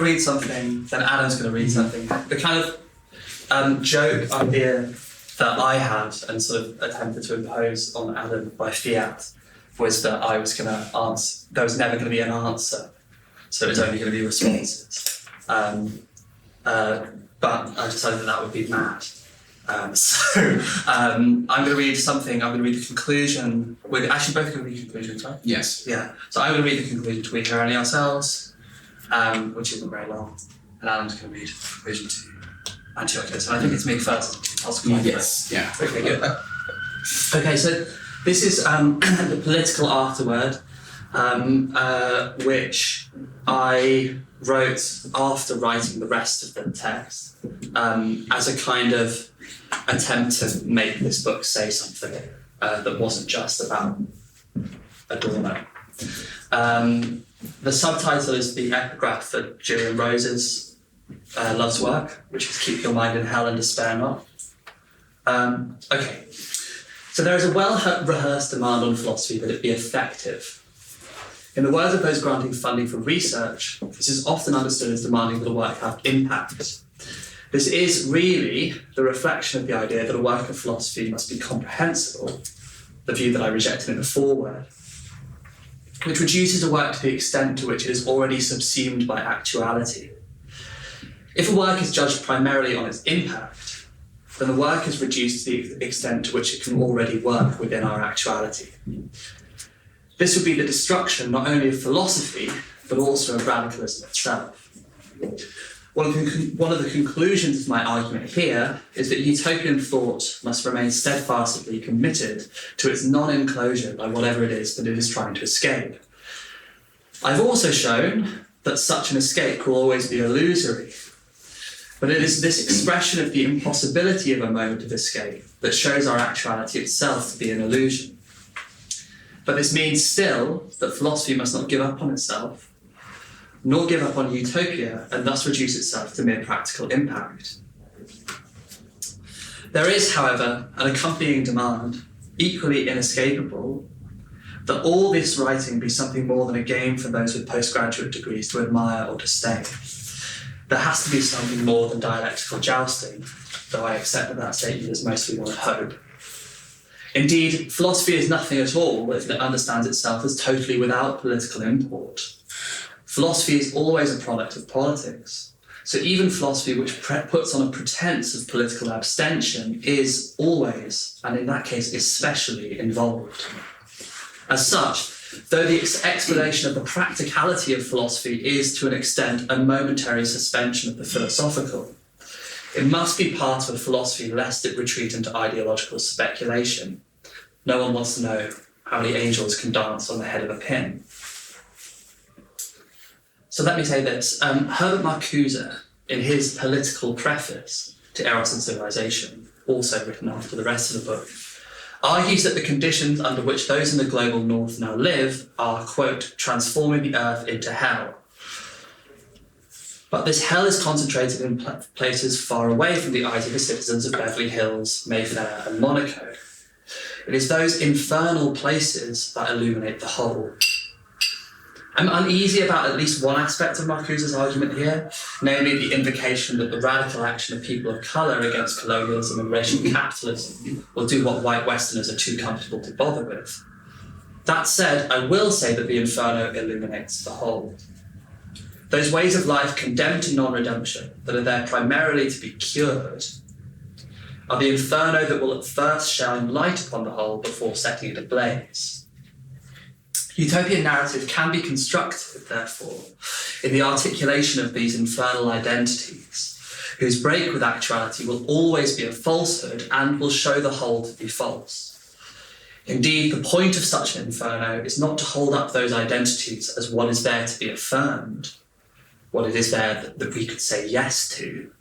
read something, then Adam's going to read something. The kind of joke idea that I had and sort of attempted to impose on Adam by fiat was that I was going to answer, there was never going to be an answer, so it was only going to be responses. But I decided that would be mad. So I'm going to read something, I'm going to read the conclusion. We're actually both going to read conclusions, right? Yes. Yeah. So I'm going to read the conclusion to We Hear Only Ourselves, which isn't very long, and Alan's going to read the conclusion to Anti-Oedipus. And I think it's me first. Yes. Yeah. Okay, good. Okay, so this is the political afterword, which I wrote after writing the rest of the text, as a kind of attempt to make this book say something that wasn't just about Adorno. The subtitle is the epigraph for Julian Rose's Love's Work, which is Keep Your Mind in Hell and Despair Not. Okay, so there is a well-rehearsed demand on philosophy that it be effective. In the words of those granting funding for research, this is often understood as demanding that a work have impact. This is really the reflection of the idea that a work of philosophy must be comprehensible, the view that I rejected in the foreword, which reduces a work to the extent to which it is already subsumed by actuality. If a work is judged primarily on its impact, then the work is reduced to the extent to which it can already work within our actuality. This would be the destruction not only of philosophy, but also of radicalism itself. One of the conclusions of my argument here is that utopian thought must remain steadfastly committed to its non-enclosure by whatever it is that it is trying to escape. I've also shown that such an escape will always be illusory, but it is this expression of the impossibility of a moment of escape that shows our actuality itself to be an illusion. But this means still that philosophy must not give up on itself, nor give up on utopia, and thus reduce itself to mere practical impact. There is, however, an accompanying demand, equally inescapable, that all this writing be something more than a game for those with postgraduate degrees to admire or disdain. There has to be something more than dialectical jousting, though I accept that statement is mostly one of hope. Indeed, philosophy is nothing at all if it understands itself as totally without political import. Philosophy is always a product of politics. So even philosophy which puts on a pretense of political abstention is always, and in that case especially, involved. As such, though the explanation of the practicality of philosophy is to an extent a momentary suspension of the philosophical, it must be part of a philosophy lest it retreat into ideological speculation. No one wants to know how many angels can dance on the head of a pin. So let me say this. Herbert Marcuse, in his political preface to Eros and Civilization, also written after the rest of the book, argues that the conditions under which those in the global north now live are, quote, transforming the earth into hell. But this hell is concentrated in places far away from the eyes of the citizens of Beverly Hills, Mayfair, and Monaco. It is those infernal places that illuminate the whole. I'm uneasy about at least one aspect of Marcuse's argument here, namely the invocation that the radical action of people of colour against colonialism and racial capitalism will do what white Westerners are too comfortable to bother with. That said, I will say that the inferno illuminates the whole. Those ways of life condemned to non-redemption, that are there primarily to be cured, are the inferno that will at first shine light upon the whole before setting it ablaze. Utopian narrative can be constructed, therefore, in the articulation of these infernal identities, whose break with actuality will always be a falsehood and will show the whole to be false. Indeed, the point of such an inferno is not to hold up those identities as what is there to be affirmed, what it is there that we could say yes to.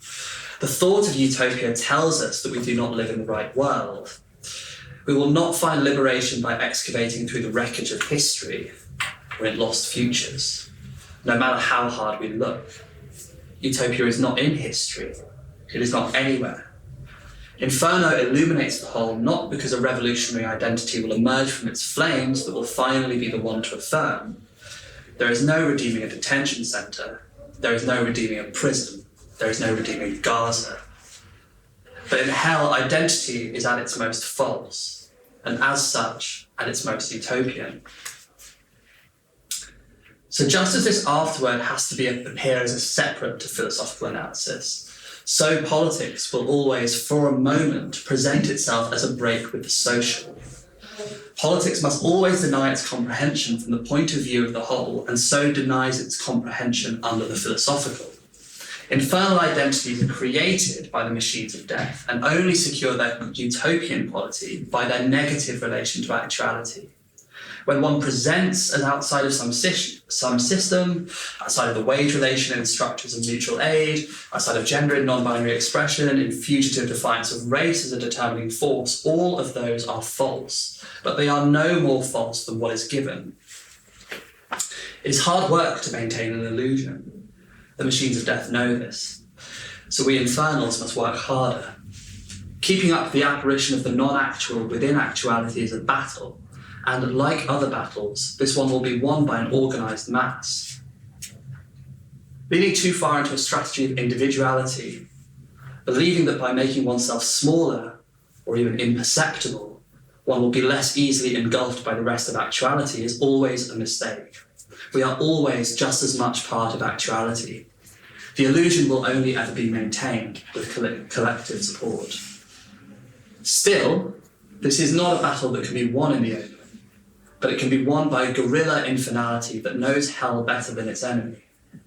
The thought of utopia tells us that we do not live in the right world. We will not find liberation by excavating through the wreckage of history or in lost futures, no matter how hard we look. Utopia is not in history. It is not anywhere. Inferno illuminates the whole not because a revolutionary identity will emerge from its flames that will finally be the one to affirm. There is no redeeming a detention centre. there is no redeeming a prison, there is no redeeming Gaza. But in hell, identity is at its most false, and as such, at its most utopian. So just as this afterword has to appear as a separate to philosophical analysis, so politics will always, for a moment, present itself as a break with the social. Politics must always deny its comprehension from the point of view of the whole, and so denies its comprehension under the philosophical. Infernal identities are created by the machines of death and only secure their utopian quality by their negative relation to actuality. When one presents as outside of some system, outside of the wage relation in structures of mutual aid, outside of gender and non-binary expression, in fugitive defiance of race as a determining force, all of those are false, but they are no more false than what is given. It is hard work to maintain an illusion. The machines of death know this. So we infernals must work harder. Keeping up the apparition of the non-actual within actuality is a battle, and like other battles, this one will be won by an organised mass. Leaning too far into a strategy of individuality, believing that by making oneself smaller or even imperceptible, one will be less easily engulfed by the rest of actuality is always a mistake. We are always just as much part of actuality. The illusion will only ever be maintained with collective support. Still, this is not a battle that can be won in the open, but it can be won by a guerrilla infernality that knows hell better than its enemy.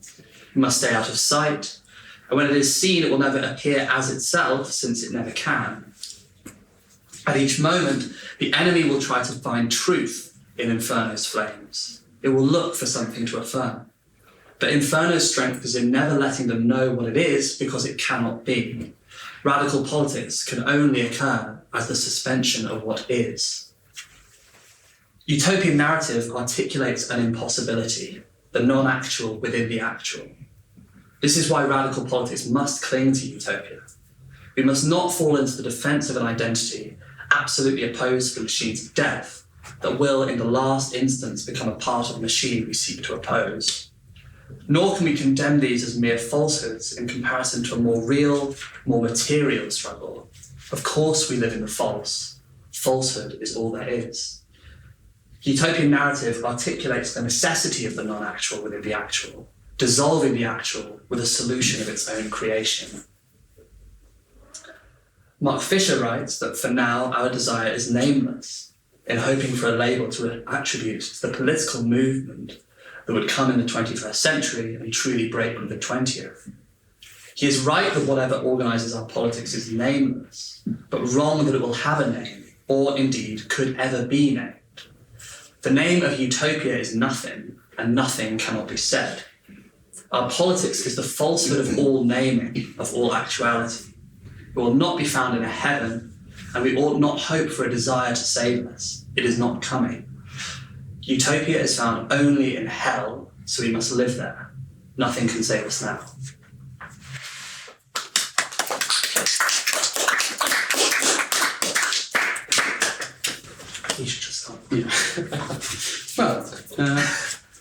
It must stay out of sight, and when it is seen, it will never appear as itself, since it never can. At each moment, the enemy will try to find truth in Inferno's flames. It will look for something to affirm. But Inferno's strength is in never letting them know what it is, because it cannot be. Radical politics can only occur as the suspension of what is. Utopian narrative articulates an impossibility, the non-actual within the actual. This is why radical politics must cling to utopia. We must not fall into the defense of an identity absolutely opposed to the machines of death that will, in the last instance, become a part of the machine we seek to oppose. Nor can we condemn these as mere falsehoods in comparison to a more real, more material struggle. Of course we live in the false. Falsehood is all there is. Utopian narrative articulates the necessity of the non-actual within the actual, dissolving the actual with a solution of its own creation. Mark Fisher writes that for now our desire is nameless, in hoping for a label to attribute to the political movement that would come in the 21st century and truly break with the 20th. He is right that whatever organises our politics is nameless, but wrong that it will have a name, or indeed could ever be named. The name of utopia is nothing, and nothing cannot be said. Our politics is the falsehood of all naming, of all actuality. It will not be found in a heaven, and we ought not hope for a desire to save us. It is not coming. Utopia is found only in hell, so we must live there. Nothing can save us now. You should just start. Yeah. Well,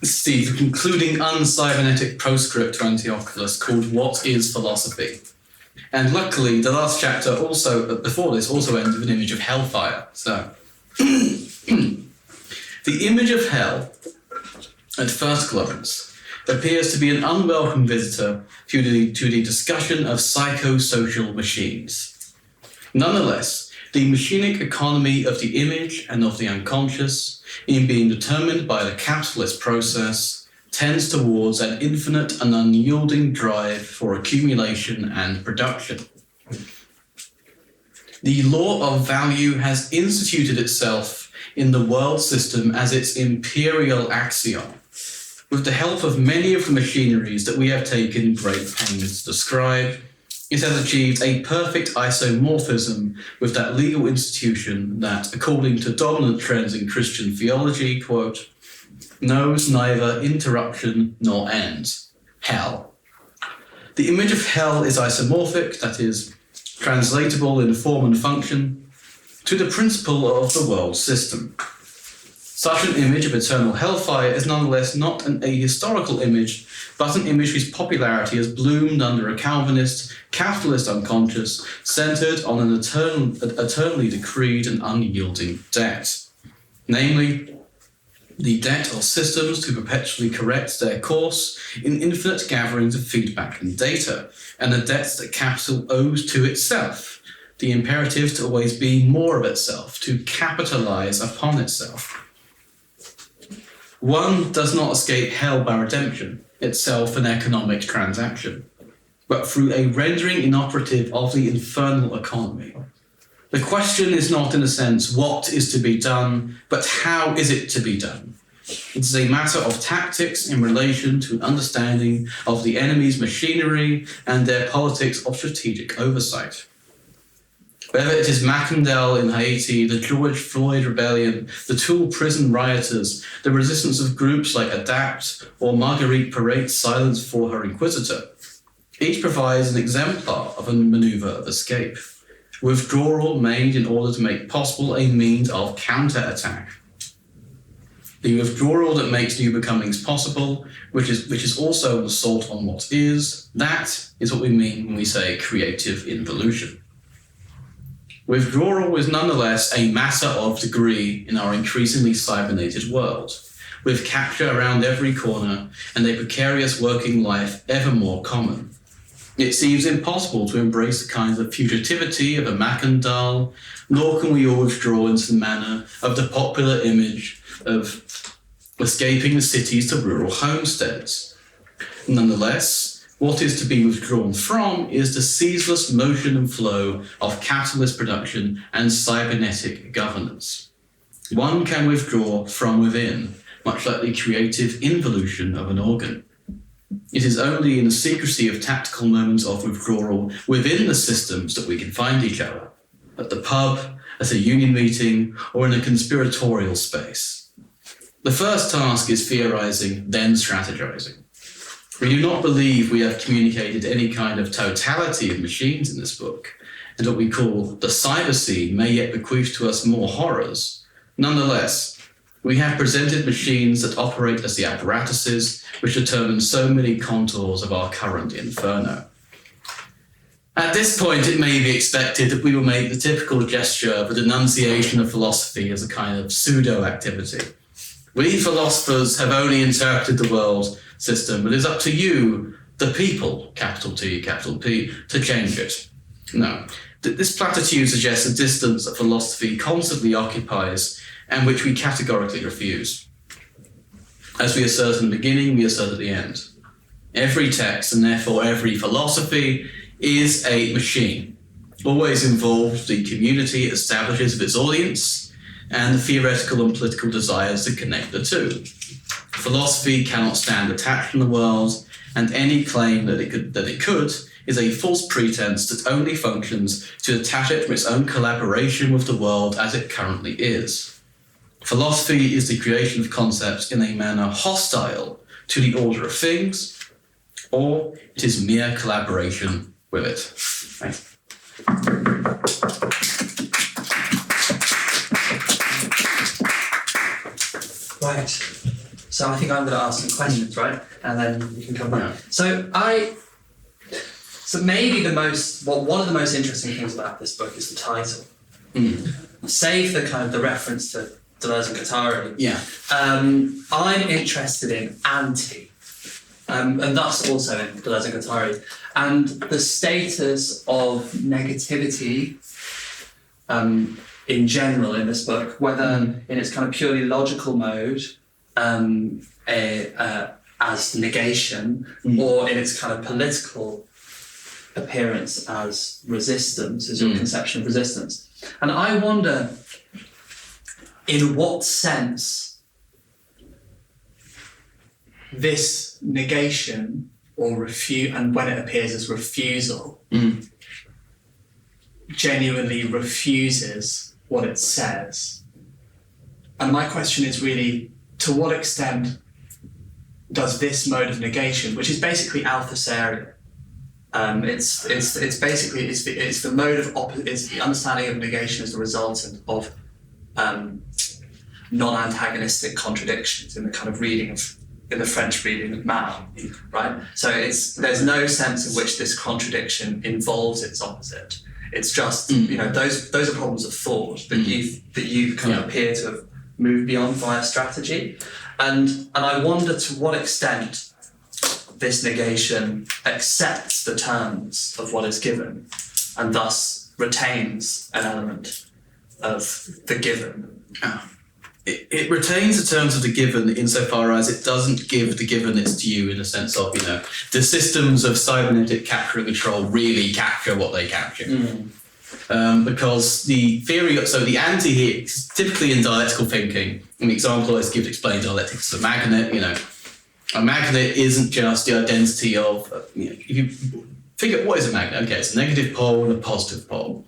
Steve, concluding uncybernetic postscript to Anti-Oculus called What is Philosophy? And luckily, the last chapter before this also ends with an image of hellfire. So, the image of hell, at first glance, appears to be an unwelcome visitor to the discussion of psychosocial machines. Nonetheless, the machinic economy of the image and of the unconscious, in being determined by the capitalist process, tends towards an infinite and unyielding drive for accumulation and production. The law of value has instituted itself in the world system as its imperial axiom, with the help of many of the machineries that we have taken great pains to describe. It has achieved a perfect isomorphism with that legal institution that, according to dominant trends in Christian theology, quote, knows neither interruption nor end, hell. The image of hell is isomorphic, that is, translatable in form and function, to the principle of the world system. Such an image of eternal hellfire is nonetheless not an ahistorical image, but an image whose popularity has bloomed under a Calvinist, capitalist unconscious, centred on an eternally decreed and unyielding debt. Namely, the debt of systems to perpetually correct their course in infinite gatherings of feedback and data, and the debts that capital owes to itself, the imperative to always be more of itself, to capitalise upon itself. One does not escape hell by redemption, itself an economic transaction, but through a rendering inoperative of the infernal economy. The question is not, in a sense, what is to be done, but how is it to be done? It is a matter of tactics in relation to an understanding of the enemy's machinery and their politics of strategic oversight. Whether it is Mackandal in Haiti, the George Floyd rebellion, the Toul prison rioters, the resistance of groups like ADAPT, or Marguerite Parate's silence for her inquisitor, each provides an exemplar of a manoeuvre of escape. Withdrawal made in order to make possible a means of counter-attack. The withdrawal that makes new becomings possible, which is also an assault on what is, that is what we mean when we say creative involution. Withdrawal is nonetheless a matter of degree in our increasingly cybernated world, with capture around every corner and a precarious working life ever more common. It seems impossible to embrace the kinds of fugitivity of a Mackandal, nor can we all withdraw into the manner of the popular image of escaping the cities to rural homesteads. Nonetheless, what is to be withdrawn from is the ceaseless motion and flow of capitalist production and cybernetic governance. One can withdraw from within, much like the creative involution of an organ. It is only in the secrecy of tactical moments of withdrawal within the systems that we can find each other, at the pub, at a union meeting, or in a conspiratorial space. The first task is theorizing, then strategizing. We do not believe we have communicated any kind of totality of machines in this book, and what we call the cyber scene may yet bequeath to us more horrors. Nonetheless, we have presented machines that operate as the apparatuses which determine so many contours of our current inferno. At this point, it may be expected that we will make the typical gesture of a denunciation of philosophy as a kind of pseudo-activity. We philosophers have only interpreted the world system, but it is up to you, the people, capital T, capital P, to change it. No, this platitude suggests a distance that philosophy constantly occupies and which we categorically refuse. As we assert in the beginning, we assert at the end. Every text, and therefore every philosophy, is a machine, always involves the community it establishes with its audience and the theoretical and political desires that connect the two. Philosophy cannot stand detached from the world, and any claim that it could is a false pretense that only functions to detach it from its own collaboration with the world as it currently is. Philosophy is the creation of concepts in a manner hostile to the order of things, or it is mere collaboration with it. Thanks. Right. So I think I'm going to ask some questions, right? And then you can come back. Yeah. So maybe one of the most interesting things about this book is the title. Save the kind of the reference to Deleuze and Guattari. Yeah. I'm interested in anti, and thus also in Deleuze and Guattari, and the status of negativity in general in this book, whether in its kind of purely logical mode as negation, or in its kind of political appearance as resistance, as your conception of resistance. And I wonder, in what sense this negation or and when it appears as refusal, genuinely refuses what it says. And my question is really, to what extent does this mode of negation, which is basically Althusserien, it's the mode of it's the understanding of negation as the resultant of non-antagonistic contradictions in the kind of in the French reading of Mao, right? So there's no sense in which this contradiction involves its opposite. It's just, those are problems of thought that you kind of appear to have moved beyond via strategy. And I wonder to what extent this negation accepts the terms of what is given and thus retains an element of the given. It retains the terms of the given insofar as it doesn't give the given its due, in the sense of, the systems of cybernetic capture and control really capture what they capture. Because the theory, so the anti here, typically in dialectical thinking, an example I always give to explain dialectics is a magnet. A magnet isn't just the identity of, if you figure what is a magnet? Okay, it's a negative pole and a positive pole.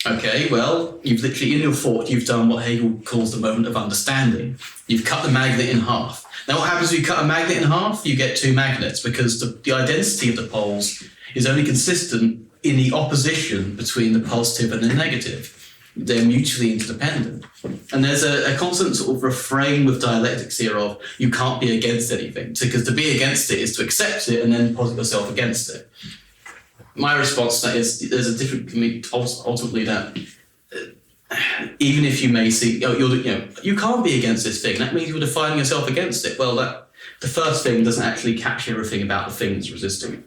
Okay, well, you've literally, in your thought, you've done what Hegel calls the moment of understanding. You've cut the magnet in half. Now, what happens if you cut a magnet in half? You get two magnets, because the identity of the poles is only consistent in the opposition between the positive and the negative. They're mutually interdependent. And there's a constant sort of refrain with dialectics here of you can't be against anything, because to be against it is to accept it and then posit yourself against it. My response to that is there's a different, ultimately that even if you may see, you can't be against this thing, that means you're defining yourself against it. Well, the first thing doesn't actually capture everything about the thing it's resisting.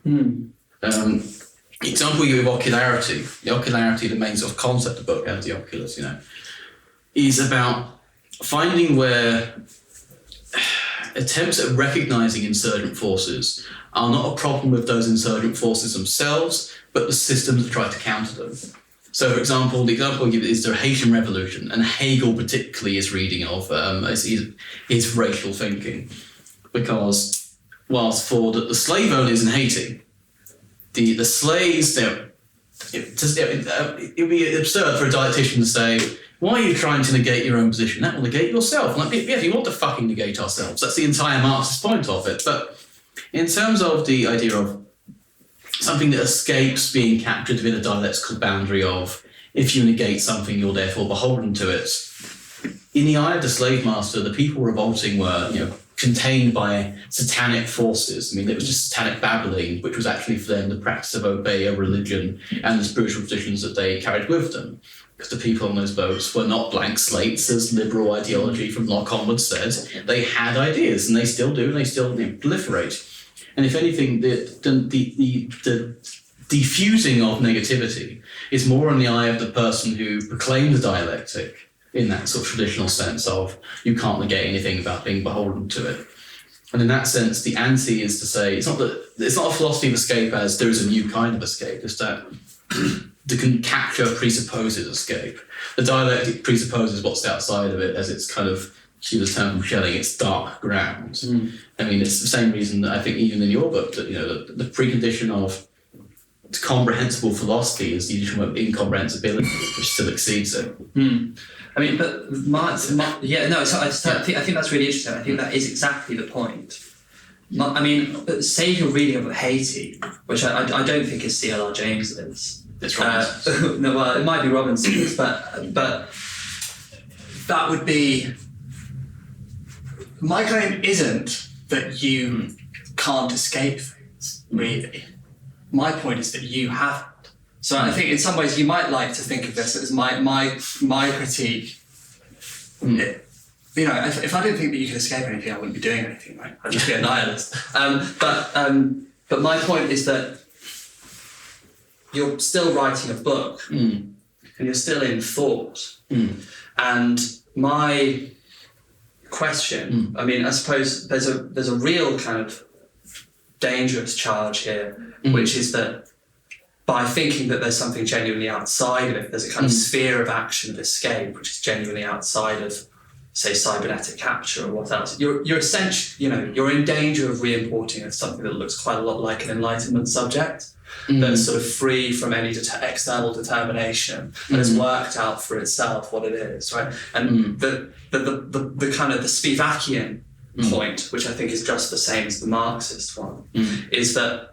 Example you have ocularity. The ocularity, the main sort of concept of the book, Anti-Oculus, is about finding where attempts at recognizing insurgent forces are not a problem with those insurgent forces themselves, but the systems that try to counter them. So, for example, the example I give is the Haitian Revolution, and Hegel particularly is reading of his racial thinking, because whilst for the slave owners in Haiti, the slaves, it would be absurd for a dialectician to say, why are you trying to negate your own position? That will negate yourself. Like, yeah, you want to fucking negate ourselves. That's the entire Marxist point of it. But in terms of the idea of something that escapes being captured within a dialectical boundary of, if you negate something, you're therefore beholden to it. In the eye of the slave master, the people revolting were, contained by satanic forces. I mean, it was just satanic babbling, which was actually for them the practice of obey a religion and the spiritual traditions that they carried with them. Because the people on those boats were not blank slates, as liberal ideology from Locke onwards said. They had ideas, and they still do, and they still proliferate. And if anything, the diffusing of negativity is more in the eye of the person who proclaims dialectic, in that sort of traditional sense of you can't negate anything about being beholden to it. And in that sense, the anti is to say, it's not a philosophy of escape as there is a new kind of escape, it's that the capture presupposes escape. The dialectic presupposes what's outside of it, as it's kind of, to use the term from Schelling, it's dark ground. I mean, it's the same reason that I think even in your book, that the precondition of comprehensible philosophy is the addition of incomprehensibility, which still exceeds it. I mean, but I think that's really interesting. I think that is exactly the point. Say your reading of Haiti, which I don't think is C.L.R. James's. It's Robinson's. No, well, it might be Robinson's, but that would be. My claim isn't that you can't escape things, really. My point is that you haven't. So I think in some ways you might like to think of this as my critique. If I didn't think that you could escape anything, I wouldn't be doing anything, right? I'd just be a nihilist. But my point is that you're still writing a book, and you're still in thought. And my question, I suppose there's a real kind of dangerous charge here, which is that by thinking that there's something genuinely outside of it, there's a kind of sphere of action of escape, which is genuinely outside of, say, cybernetic capture or what else. You're essentially, you're in danger of re-importing something that looks quite a lot like an Enlightenment subject, that's sort of free from any external determination, that has worked out for itself what it is, right? And the kind of the Spivakian point, which I think is just the same as the Marxist one, is that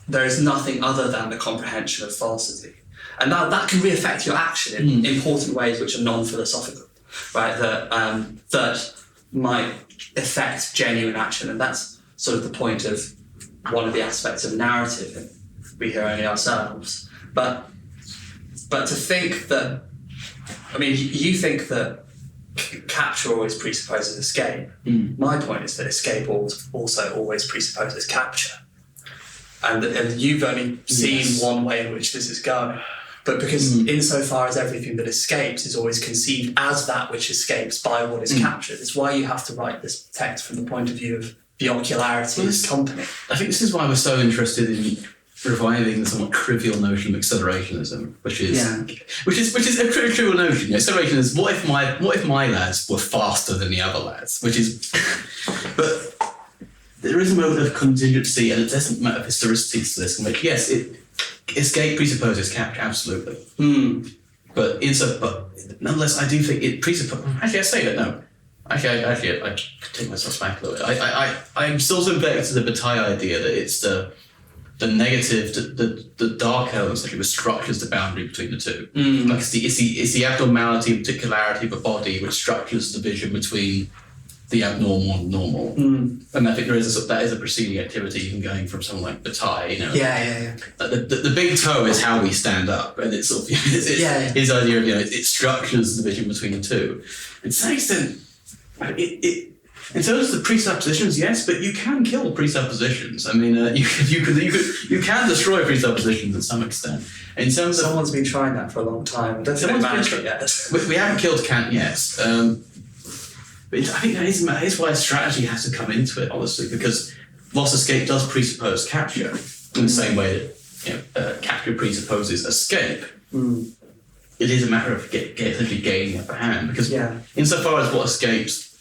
there is nothing other than the comprehension of falsity, And now that can re-affect your action in important ways which are non-philosophical, right? That might affect genuine action. And that's sort of the point of one of the aspects of narrative, and we hear only ourselves. But to think that, I mean, you think that capture always presupposes escape. My point is that escape also always presupposes capture. And you've only seen one way in which this is going. But because insofar as everything that escapes is always conceived as that which escapes by what is captured, it's why you have to write this text from the point of view of the ocularity of company. I think this is why we're so interested in reviving the somewhat trivial notion of accelerationism, which is a trivial notion. Acceleration is what if my lads were faster than the other lads, but there is a moment of contingency and a decent amount of historicity to this, in which yes, escape presupposes capture, absolutely. But nonetheless, I do think it presupposes. Actually, I say that no. Actually, I take myself back a little bit. I'm still sympathetic to the Bataille idea that it's the negative, the dark element essentially which structures the boundary between the two. Like it's the abnormality and particularity of a body which structures the division between the abnormal and normal. And I think that is a preceding activity even going from someone like Bataille, Yeah. The big toe is how we stand up, and it's sort of his idea of it structures the division between the two. And to some extent, in terms of the presuppositions, yes, but you can kill presuppositions. I mean, you can destroy presuppositions to some extent. In terms of someone's been trying that for a long time. I don't think they've managed it yet. We haven't killed Kant yet. But I think that is why strategy has to come into it, honestly, because loss escape does presuppose capture in the same way that capture presupposes escape. It is a matter of essentially gaining upper hand, because insofar as what escapes,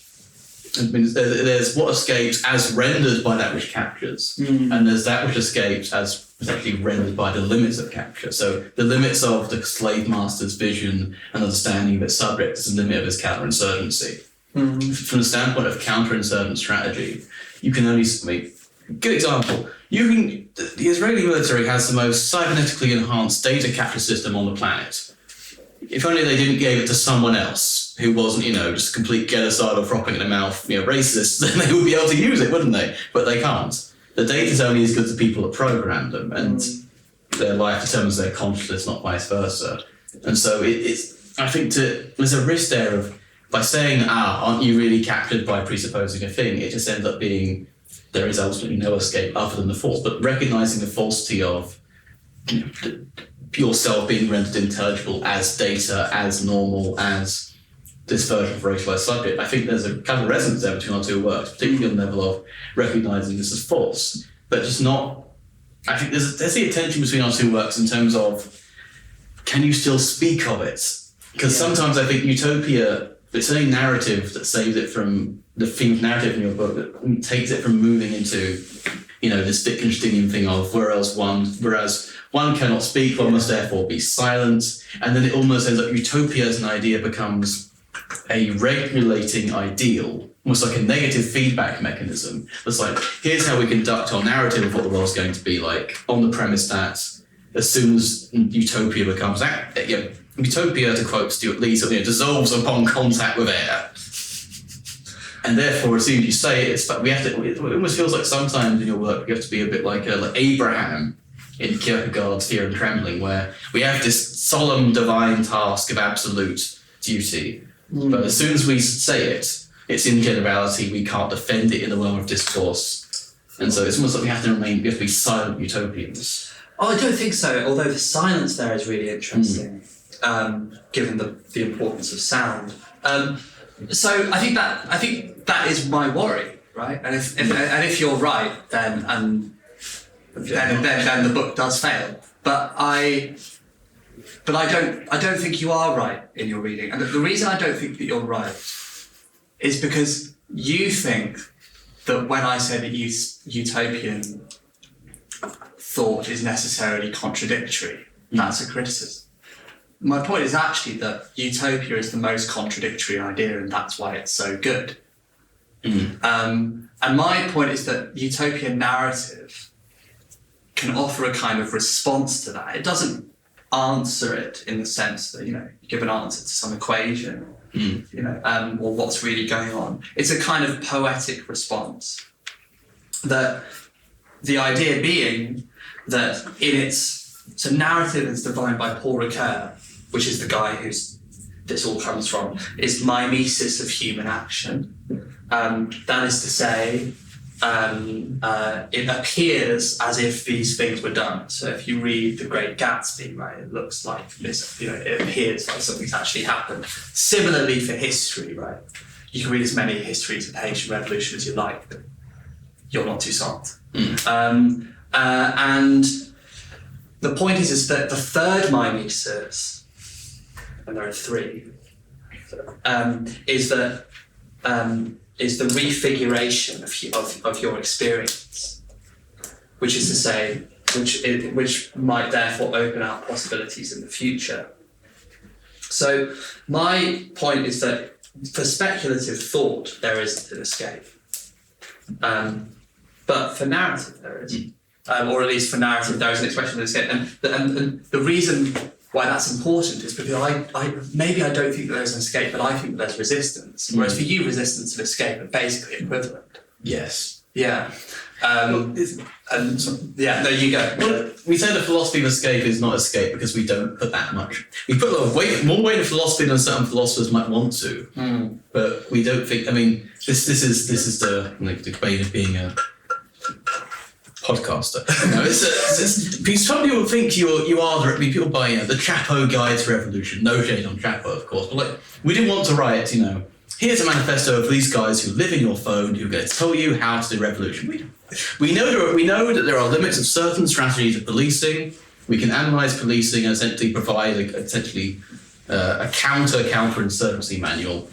there's what escapes as rendered by that which captures, and there's that which escapes as essentially rendered by the limits of capture. So the limits of the slave master's vision and understanding that subject is the limit of his counterinsurgency. From the standpoint of counterinsurgent strategy, you can only good example. The Israeli military has the most cybernetically enhanced data capture system on the planet. If only they didn't give it to someone else who wasn't, just a complete genocidal, frothing in the mouth, racist, then they would be able to use it, wouldn't they? But they can't. The data is only as good as the people that programmed them, and their life determines their consciousness, not vice versa. And so I think there's a risk there of, by saying, aren't you really captured by presupposing a thing, it just ends up being, there is ultimately no escape other than the false. But recognizing the falsity of yourself being rendered intelligible as data, as normal, as this version of racialized subject, I think there's a kind of resonance there between our two works, particularly on the level of recognizing this as false, but just not. I think there's the tension between our two works in terms of, can you still speak of it? Because sometimes I think Utopia, it's only narrative that saves it from the theme of narrative in your book, that takes it from moving into, this Wittgensteinian thing of whereas one cannot speak, one must therefore be silent, and then it almost ends up Utopia as an idea becomes a regulating ideal, almost like a negative feedback mechanism. It's like, here's how we conduct our narrative of what the world's going to be like, on the premise that as soon as Utopia becomes Utopia, to quote Stuart Lee, dissolves upon contact with air. And therefore, as soon as you say it, it almost feels like sometimes in your work you have to be a bit like Abraham in Kierkegaard's Fear and Trembling, where we have this solemn divine task of absolute duty. But as soon as we say it, it's in generality, we can't defend it in the realm of discourse. And so it's almost like we have to be silent utopians. Oh, I don't think so, although the silence there is really interesting. Given the importance of sound, so I think that is my worry, right? And if you're right, then the book does fail. But I don't think you are right in your reading, and the reason I don't think that you're right is because you think that when I say that utopian thought is necessarily contradictory, that's a criticism. My point is actually that utopia is the most contradictory idea, and that's why it's so good. And my point is that utopian narrative can offer a kind of response to that. It doesn't answer it in the sense that, you give an answer to some equation, or what's really going on. It's a kind of poetic response. That the idea being that so narrative is defined by Paul Ricoeur, which is the guy who's this all comes from, is mimesis of human action. That is to say, it appears as if these things were done. So if you read The Great Gatsby, right, it looks like this, it appears like something's actually happened. Similarly for history, right? You can read as many histories of the Haitian Revolution as you like, but you're not Toussaint. And the point is that the third mimesis, and there are three, is the refiguration of your experience, which is to say, which might therefore open up possibilities in the future. So my point is that for speculative thought, there isn't an escape. But for narrative, there is. Or at least for narrative, there is an expression of escape. And the reason why that's important is because I don't think that there's an escape, but I think that there's resistance. Whereas for you, resistance and escape are basically equivalent. Yes. Yeah. No, you go. Well, we say the philosophy of escape is not escape because we don't put that much. We put a lot of more weight in philosophy than certain philosophers might want to. But we don't think. I mean, this is the way of being a podcaster. Because some people think you are. People buy the Chapo Guide to Revolution. No shade on Chapo, of course, but we didn't want to write. Here's a manifesto of these guys who live in your phone who are going to tell you how to do revolution. We know that there are limits of certain strategies of policing. We can analyse policing and essentially provide a counterinsurgency manual.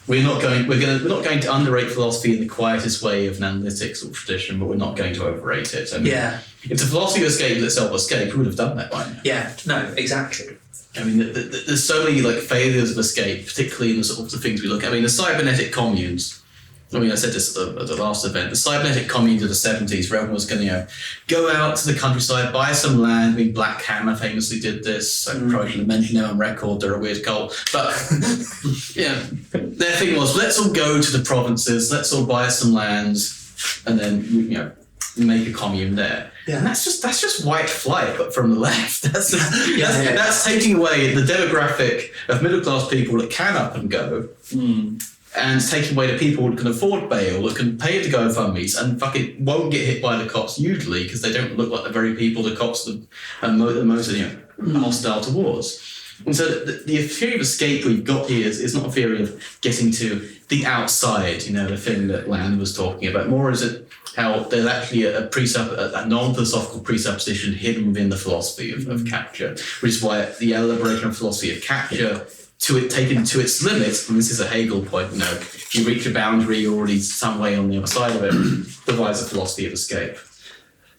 We're not going to underrate philosophy in the quietest way of an analytics or tradition, but we're not going to overrate it. If the philosophy of escape itself escaped, we would have done that by now. Yeah, no, exactly. I mean, there's so many failures of escape, particularly in the sorts of things we look at. I mean, the cybernetic communes. I mean, I said this at the last event. The cybernetic communes of the 70s, where everyone was going to go out to the countryside, buy some land. I mean, Black Hammer famously did this. I probably shouldn't mention them on record. They're a weird cult. But their thing was, let's all go to the provinces. Let's all buy some land, and then make a commune there. Yeah. And that's just white flight, but from the left. That's taking away the demographic of middle class people that can up and go. And taking away the people who can afford bail, that can pay to GoFundMes, and fucking won't get hit by the cops usually because they don't look like the very people the cops are most hostile towards. And so the theory of escape we've got here is not a theory of getting to the outside, the thing that Land was talking about. More is it how there's actually a non-philosophical presupposition hidden within the philosophy of capture, which is why the elaboration of philosophy of capture, taken to its limits, and this is a Hegel point, if you reach a boundary, you're already some way on the other side of it, provides a philosophy of escape.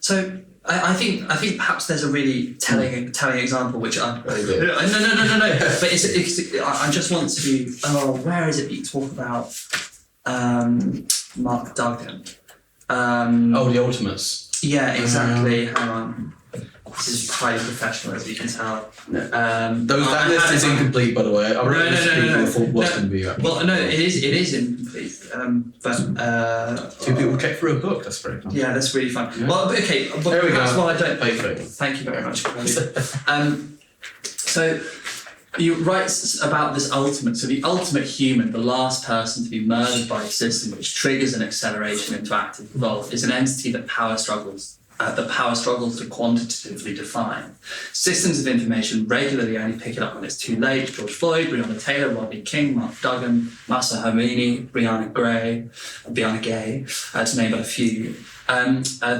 So I think perhaps there's a really telling example, which no. But I just want to. Where is it that you talk about Mark Duggan? The Ultimates. Yeah, exactly. Hang on. This is highly professional, as you can tell. That list is incomplete, by the way. I really thought what's going to be. Well, no, it is incomplete. Two people check through a book. That's very fun. Yeah, that's really fun. Yeah. Well, okay. There we go. While I don't. Thank you very much. So you write about this ultimate. So the ultimate human, the last person to be murdered by a system which triggers an acceleration into active revolt, is an entity that power struggles to quantitatively define. Systems of information regularly only pick it up when it's too late. George Floyd, Breonna Taylor, Rodney King, Mark Duggan, Massa Hamini, Brianna Gay, to name but a few.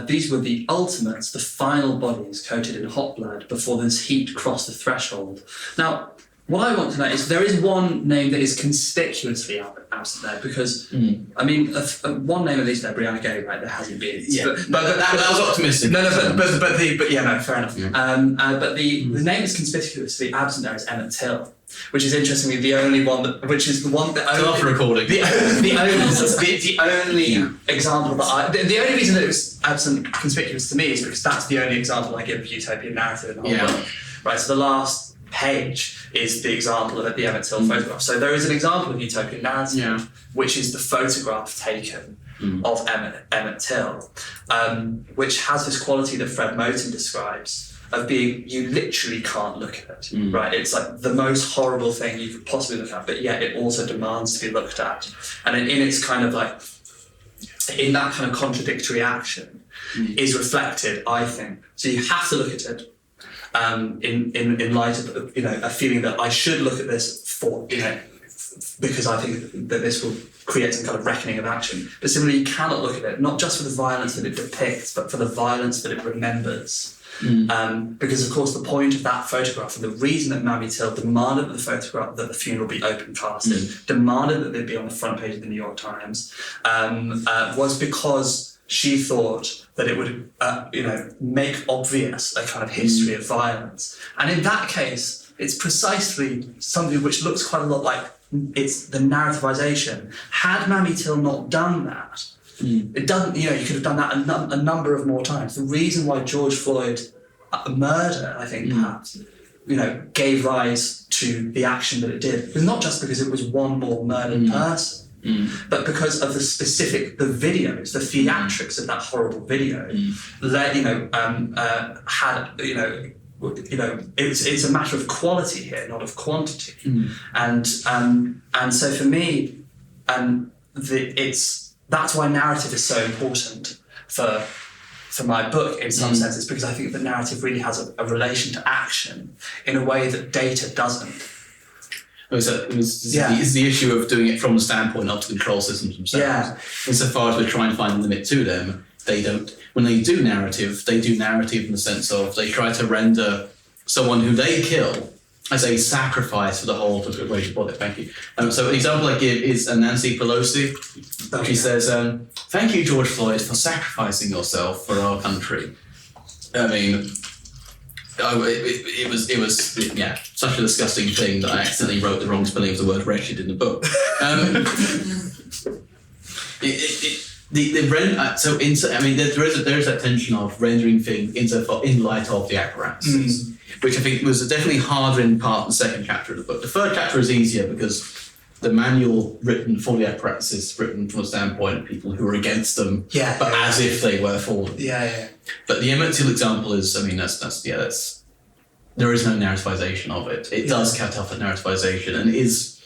These were the ultimates, the final bodies coated in hot blood before this heat crossed the threshold. Now, what I want to know is there is one name that is conspicuously absent there because, one name at least there, Brianna Gay, right? There hasn't been. Yeah, but that was optimistic. No, fair enough. Yeah. But the name that's conspicuously absent there is Emmett Till, which is interestingly the only one that, which is the one that. Still after recording. The only example that the only reason that it was absent conspicuous to me is because that's the only example I give of utopian narrative in the whole world. right? So the last page is the example of the Emmett Till photograph. So there is an example of utopian narrative, which is the photograph taken of Emmett Till, which has this quality that Fred Moten describes of being, you literally can't look at it, right? It's like the most horrible thing you could possibly look at, but yet it also demands to be looked at. And in its kind of like, in that kind of contradictory action is reflected, I think. So you have to look at it in light of, a feeling that I should look at this for, because I think that this will create some kind of reckoning of action. But similarly, you cannot look at it, not just for the violence that it depicts, but for the violence that it remembers. Because of course the point of that photograph and the reason that Mamie Till demanded that the funeral be open casted, demanded that they'd be on the front page of the New York Times, was because she thought that it would make obvious a kind of history of violence. And in that case, it's precisely something which looks quite a lot like it's the narrativization. Had Mamie Till not done that, it doesn't, you could have done that a number of more times. The reason why George Floyd murder, I think, perhaps, gave rise to the action that it did was not just because it was one more murdered person, but because of the videos, the theatrics of that horrible video. It's a matter of quality here, not of quantity. And so for me, that's why narrative is so important for my book in some senses, because I think the narrative really has a relation to action in a way that data doesn't. It's the issue of doing it from the standpoint of the control systems themselves. Yeah. Insofar as we're trying to find a limit to them, they don't. When they do narrative in the sense of they try to render someone who they kill as a sacrifice for the whole of the greater body. Thank you. So an example I give is Nancy Pelosi. She says, "Thank you, George Floyd, for sacrificing yourself for our country." I mean, it was such a disgusting thing that I accidentally wrote the wrong spelling of the word "wretched" in the book. There is that tension of rendering things in light of the apparatuses, which I think was definitely harder in part the second chapter of the book. The third chapter is easier because the manual written for the apparatuses written from a standpoint of people who are against them, as if they were for them. But the Emmett Till example is, that's there is no narrativization of it. It does cut off that narrativization and is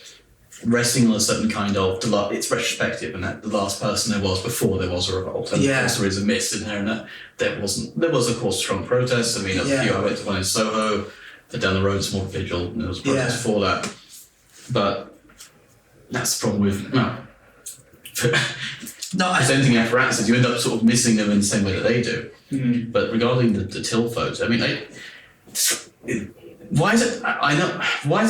resting on a certain kind of, it's retrospective, and that the last person there was before there was a revolt. And of course there is a myth in there, and that there was of course strong protests. I mean, I went to one in Soho, down the road, small vigil, and there was a protest for that. But that's the problem with, presenting apparatuses, you end up sort of missing them in the same way that they do. But regarding the Till photo, I mean, why is it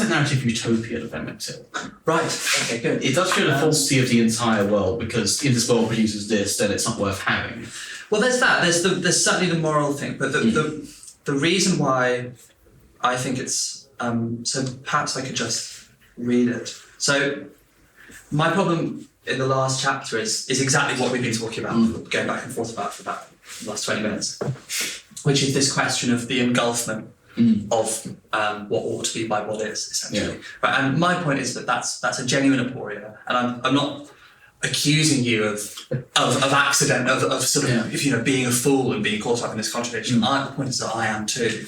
narrative Utopia of Emmett Till? Right. Okay. Good. It does show the falsity of the entire world, because if this world produces this, then it's not worth having. Well, there's that. There's certainly the moral thing, but the reason why I think it's so perhaps I could just read it. So my problem in the last chapter is exactly what we've been talking about, going back and forth about for about the last 20 minutes, which is this question of the engulfment of what ought to be by what is, essentially. Right? And my point is that that's a genuine aporia, and I'm not accusing you of accident, of sort of being a fool and being caught up in this contradiction. The point is that I am too.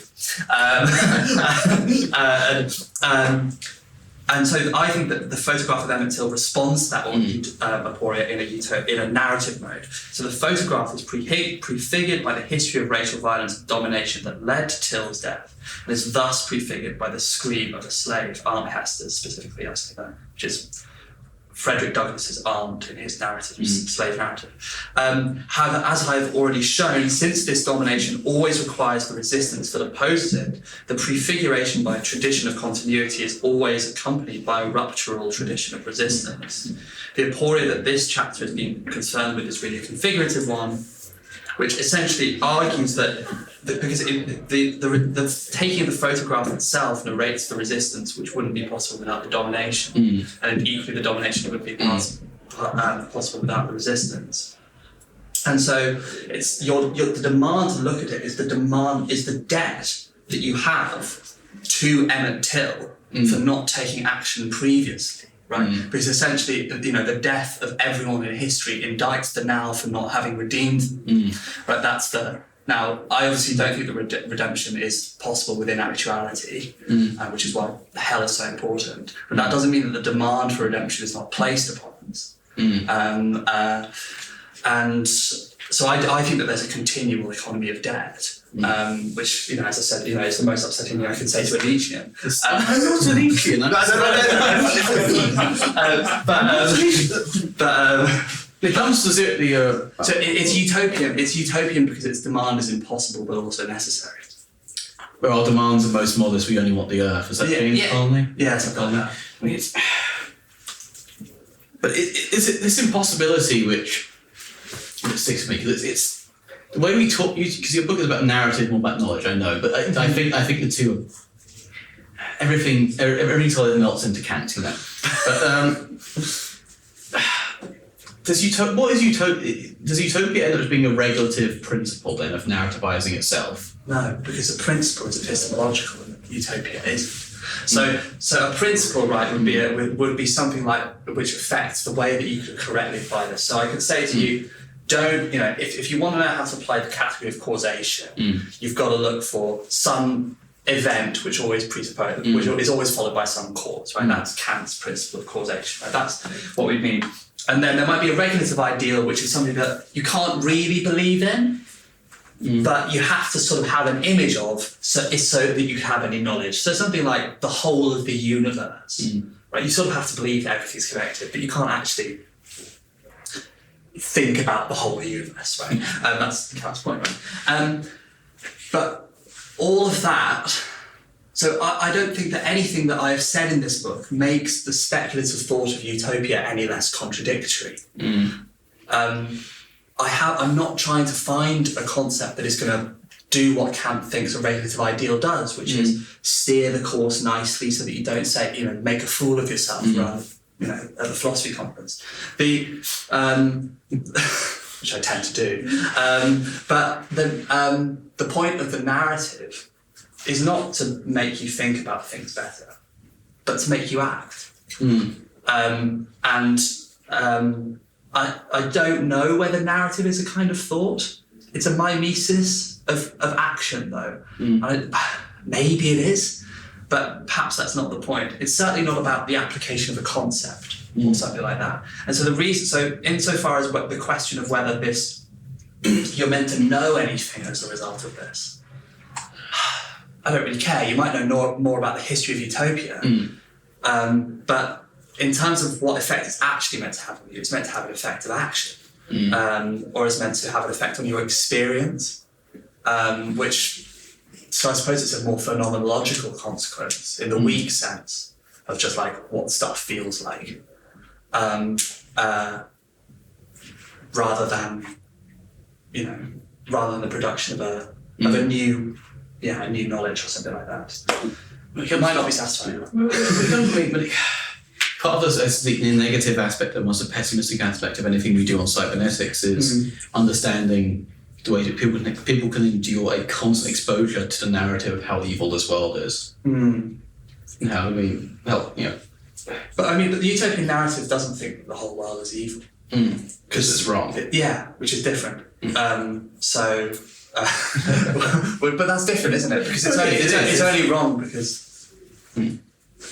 And so I think that the photograph of Emmett Till responds to that aporia in a narrative mode. So the photograph is prefigured by the history of racial violence and domination that led to Till's death, and is thus prefigured by the scream of a slave, Aunt Hester's specifically, I say that, which is Frederick Douglass's aunt in his narrative, slave narrative. However, as I've already shown, since this domination always requires the resistance that opposes it, the prefiguration by a tradition of continuity is always accompanied by a ruptural tradition of resistance. The aporia that this chapter has been concerned with is really a configurative one, which essentially argues that because the taking of the photograph itself narrates the resistance, which wouldn't be possible without the domination, and equally the domination would be possible without the resistance. And so it's the demand to look at it is the debt that you have to Emmett Till for not taking action previously, right? Because essentially, the death of everyone in history indicts the now for not having redeemed them, right? That's the... Now, I obviously don't think that redemption is possible within actuality, which is why the hell is so important. But that doesn't mean that the demand for redemption is not placed upon us. And so I think that there's a continual economy of debt, which, as I said, is the most upsetting thing I could say to a Nietzschean. I'm not a Nietzschean. It comes to the so it's utopian. It's utopian because its demand is impossible, but also necessary. Where our demands are most modest, we only want the earth. Is that James Conley? Yeah, something like that. I mean, but is it this impossibility which sticks with me? Because it's the way we talk. Because your book is about narrative, more about knowledge. I know, but I think the two. Everything sort of melts into Kant, But does utopia end up being a regulative principle then of narrativizing itself? No, because a principle is epistemological and utopia isn't. So a principle, right, would be something like which affects the way that you could correctly apply this. So I could say to you, don't, if you want to know how to apply the category of causation, you've got to look for some event which always presupposes, which is always followed by some cause, right? That's Kant's principle of causation, right? That's what we mean. And then there might be a regulative ideal, which is something that you can't really believe in, but you have to sort of have an image of, so that you have any knowledge. So something like the whole of the universe, right? You sort of have to believe that everything's connected, but you can't actually think about the whole of the universe, right? That's Kant's point, right? But all of that. So I don't think that anything that I have said in this book makes the speculative thought of utopia any less contradictory. I'm not trying to find a concept that is going to do what Kant thinks a regulative ideal does, which is steer the course nicely so that you don't say, make a fool of yourself rather, at the philosophy conference. Which I tend to do. But the point of the narrative is not to make you think about things better, but to make you act. I don't know whether narrative is a kind of thought. It's a mimesis of action, though. Maybe it is, but perhaps that's not the point. It's certainly not about the application of a concept or something like that. And so insofar as the question of whether you're meant to know anything as a result of this, I don't really care. You might know more about the history of utopia, but in terms of what effect it's actually meant to have on you, it's meant to have an effect of action, or it's meant to have an effect on your experience, so I suppose it's a more phenomenological consequence in the weak sense of just like what stuff feels like, rather than the production of a new knowledge or something like that. It might not be satisfying. Part of this, the negative aspect, the most pessimistic aspect of anything we do on cybernetics is understanding the way that people can endure a constant exposure to the narrative of how evil this world is. But the utopian narrative doesn't think that the whole world is evil. Because it's wrong. Which is different. But that's different, isn't it? Because it's only wrong because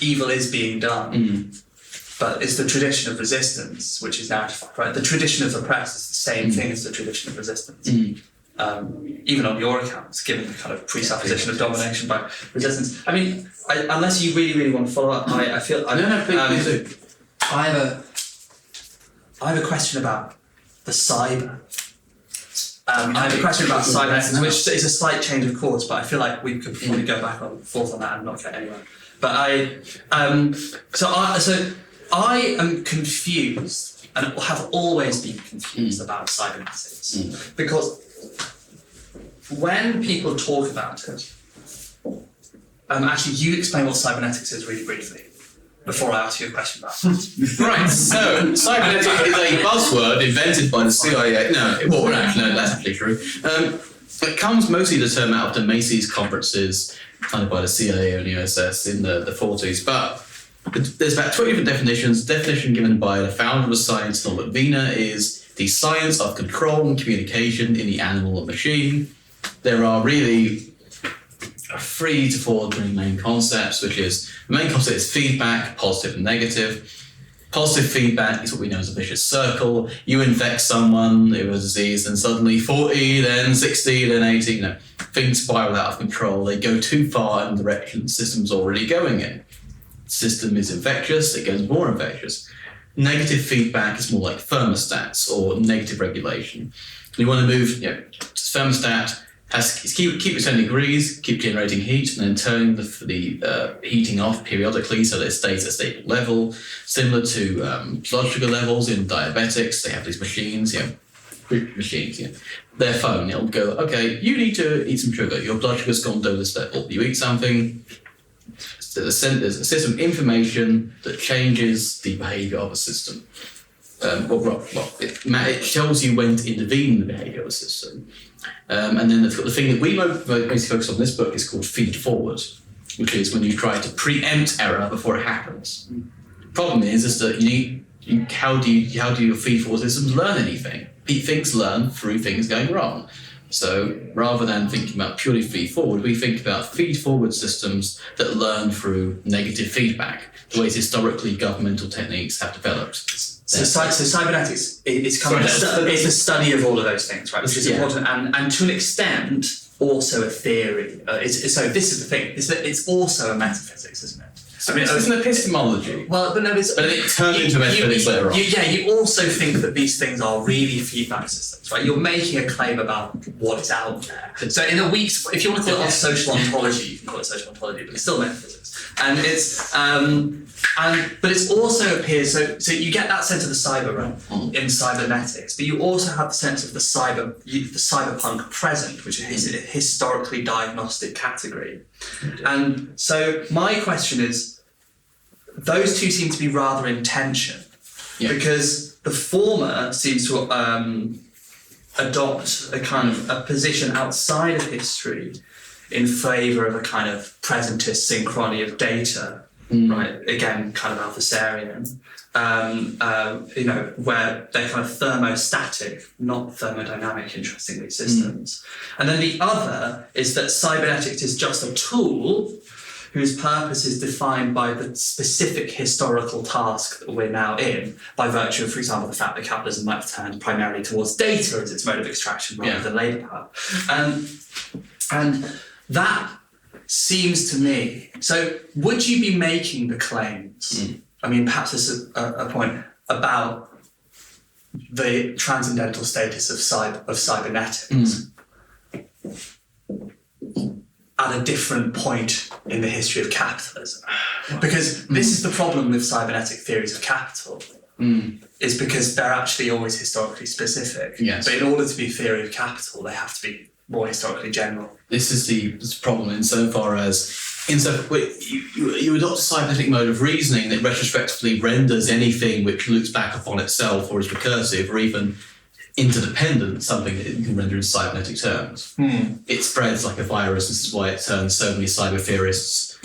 evil is being done. But it's the tradition of resistance which is narratified, right? The tradition of the press is the same thing as the tradition of resistance. Even on your accounts, given the kind of presupposition of domination by resistance. I mean, unless you really, really want to follow up, I feel... please. I have a question about the cyber. I have a question about cybernetics, which is a slight change of course, but I feel like we could probably go back and forth on that and not get anywhere. But I am confused and have always been confused about cybernetics because when people talk about it, actually you explain what cybernetics is really briefly before I ask you a question about it. Right, so cybernetics is a buzzword invented by the CIA. No, that's actually true. It comes mostly the term out of the Macy's conferences funded by the CIA and USS in the 40s, but there's about 20 different definitions. Definition given by the founder of science, Norbert Wiener, is the science of control and communication in the animal and machine. There are really 3 to 4 main concepts, which is, the main concept is feedback, positive and negative. Positive feedback is what we know as a vicious circle. You infect someone with a disease, and suddenly 40, then 60, then 80, things spiral out of control. They go too far in the direction the system's already going in. The system is infectious, it goes more infectious. Negative feedback is more like thermostats or negative regulation. You want to move, thermostat has keep it 10 degrees, keep generating heat, and then turning the heating off periodically so that it stays at a stable level. Similar to blood sugar levels in Dialectics, they have these machines, their phone, it'll go, okay, you need to eat some sugar, your blood sugar's gone below this level. You eat something, there's a system of information that changes the behaviour of a system. It tells you when to intervene in the behaviour of a system. And then the thing that we mostly focus on in this book is called feed forward, which is when you try to preempt error before it happens. The problem is that how do your feed forward systems learn anything? Things learn through things going wrong. So rather than thinking about purely feed forward, we think about feed forward systems that learn through negative feedback, the ways historically governmental techniques have developed. So cybernetics is kind of it's a study of all of those things, right? Which is important, and to an extent also a theory. So this is the thing: is that it's also a metaphysics, isn't it? I mean, it's an epistemology. Well, but no, but it turned into metaphysics later on. You also think that these things are really feedback systems, right? You're making a claim about what is out there. So in a week's, if you want to call it social ontology, you can call it social ontology, but it's still metaphysics. And it's but it's also appears so you get that sense of the cyber realm in cybernetics, but you also have the sense of the cyberpunk present, which is a historically diagnostic category. And so my question is, those two seem to be rather in tension, because the former seems to adopt a kind of a position outside of history in favour of a kind of presentist synchrony of data, right? Again, kind of Althuserian, where they're kind of thermostatic, not thermodynamic, interestingly, systems. And then the other is that cybernetics is just a tool whose purpose is defined by the specific historical task that we're now in, by virtue of, for example, the fact that capitalism might have turned primarily towards data as its mode of extraction rather than labour power. And that seems to me... So would you be making the claims, I mean, perhaps this is a point, about the transcendental status of cybernetics at a different point in the history of capitalism? Because this is the problem with cybernetic theories of capital, is because they're actually always historically specific. Yes. But in order to be a theory of capital, they have to be more historically general. This is the problem insofar as you adopt a cybernetic mode of reasoning that retrospectively renders anything which looks back upon itself or is recursive or even interdependent something that it can render in cybernetic terms. It spreads like a virus. This is why it turns so many cyber theorists,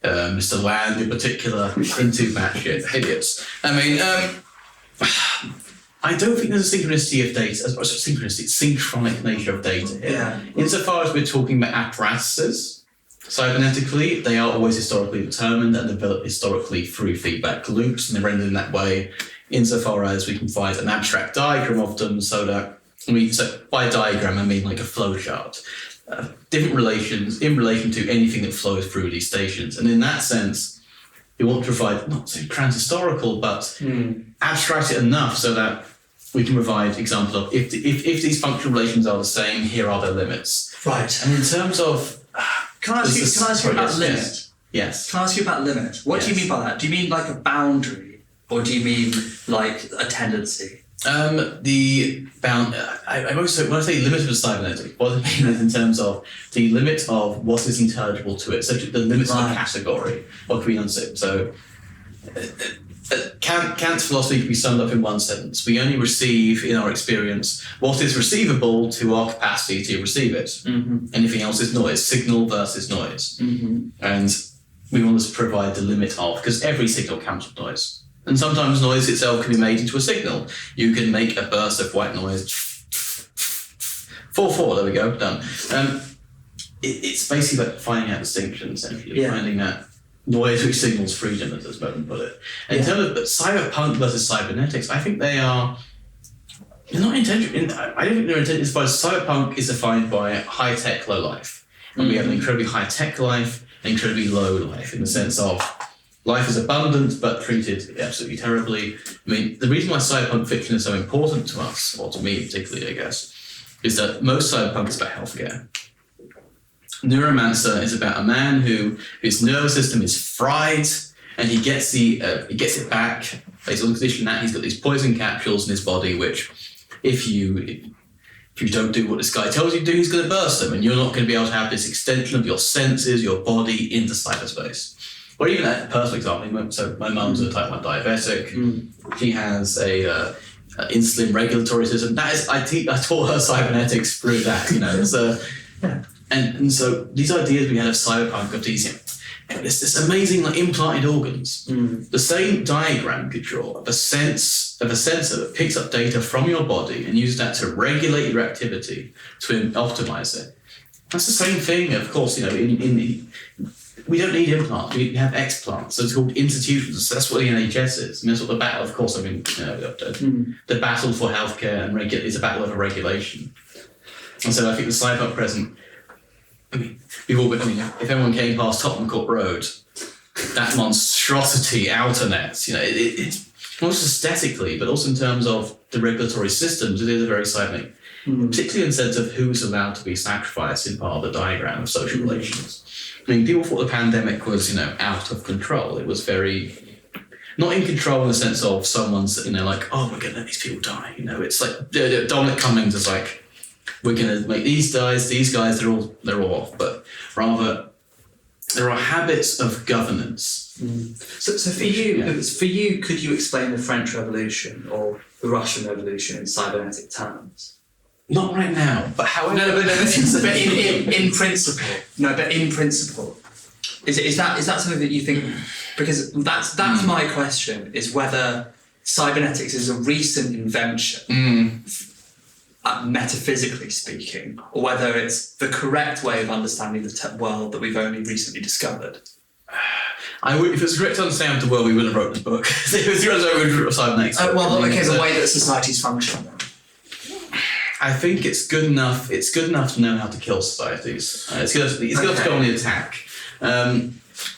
Mr. Land in particular, into batshit idiots. I mean, I don't think there's a synchronicity of data, synchronic nature of data here. Yeah. Insofar as we're talking about apparatuses, cybernetically, they are always historically determined and developed historically through feedback loops, and they're rendered in that way. Insofar as we can provide an abstract diagram of them, so by diagram I mean like a flow chart, different relations in relation to anything that flows through these stations. And in that sense, we want to provide not so transhistorical, but abstract it enough so that we can provide example of if these functional relations are the same, here are their limits. Right. And in terms of can I ask you about limit? Yes. Can I ask you about limit? What do you mean by that? Do you mean like a boundary? Or do you mean like a tendency? When I say limit of cybernetic, what I mean is in terms of the limit of what is intelligible to it, so the limit of a category. What can we unsip? So Kant's philosophy can be summed up in one sentence. We only receive, in our experience, what is receivable to our capacity to receive it. Mm-hmm. Anything else is noise, signal versus noise. Mm-hmm. And we want to provide the limit of, because every signal comes with noise. And sometimes noise itself can be made into a signal. You can make a burst of white noise. 4-4, there we go, done. It's basically like finding out distinctions, essentially, finding that noise which signals freedom, as Bowden put it. And in terms of cyberpunk versus cybernetics, I think they're not intentional. I don't think they're intentional as far as cyberpunk is defined by high-tech, low life. And we have an incredibly high-tech life, an incredibly low life, in the sense of life is abundant but treated absolutely terribly. I mean, the reason why cyberpunk fiction is so important to us, or to me particularly, I guess, is that most cyberpunk is about healthcare. Neuromancer is about a man whose nervous system is fried, and he gets it back based on the condition that he's got these poison capsules in his body, which if you don't do what this guy tells you to do, he's going to burst them, and you're not going to be able to have this extension of your senses, your body into cyberspace. Or even a personal example. So my mum's a type 1 diabetic. She has a insulin regulatory system. That is, I taught her cybernetics through that. And so these ideas we had of cyberpunk, of these, this amazing implanted organs. The same diagram could draw of a sensor that picks up data from your body and uses that to regulate your activity, to optimize it. That's the same thing, of course. We don't need implants. We have explants. So it's called institutions. So that's what the NHS is. I mean, that's what the battle. Of course, the battle for healthcare and is a battle over regulation. And so I think the cyberpunk present. If everyone came past Tottenham Court Road, that monstrosity outernet, it's not just aesthetically, but also in terms of the regulatory systems, it is a very cybernetic, particularly in the sense of who's allowed to be sacrificed in part of the diagram of social relations. I mean, people thought the pandemic was, out of control. It was very, not in control in the sense of someone's, oh, we're going to let these people die. It's like Dominic Cummings is like, we're going to make these guys, they're all off. But rather, there are habits of governance. So for you, could you explain the French Revolution or the Russian Revolution in cybernetic terms? Not right now, but however... But in principle. No, but in principle. Is that something that you think... Because that's my question, is whether cybernetics is a recent invention, metaphysically speaking, or whether it's the correct way of understanding the world that we've only recently discovered. If it's correct to understand the world, we wouldn't have wrote this book. If it was correct to write cybernetics. The way that societies function. I think it's good enough. It's good enough to know how to kill societies. It's good enough to go on the attack.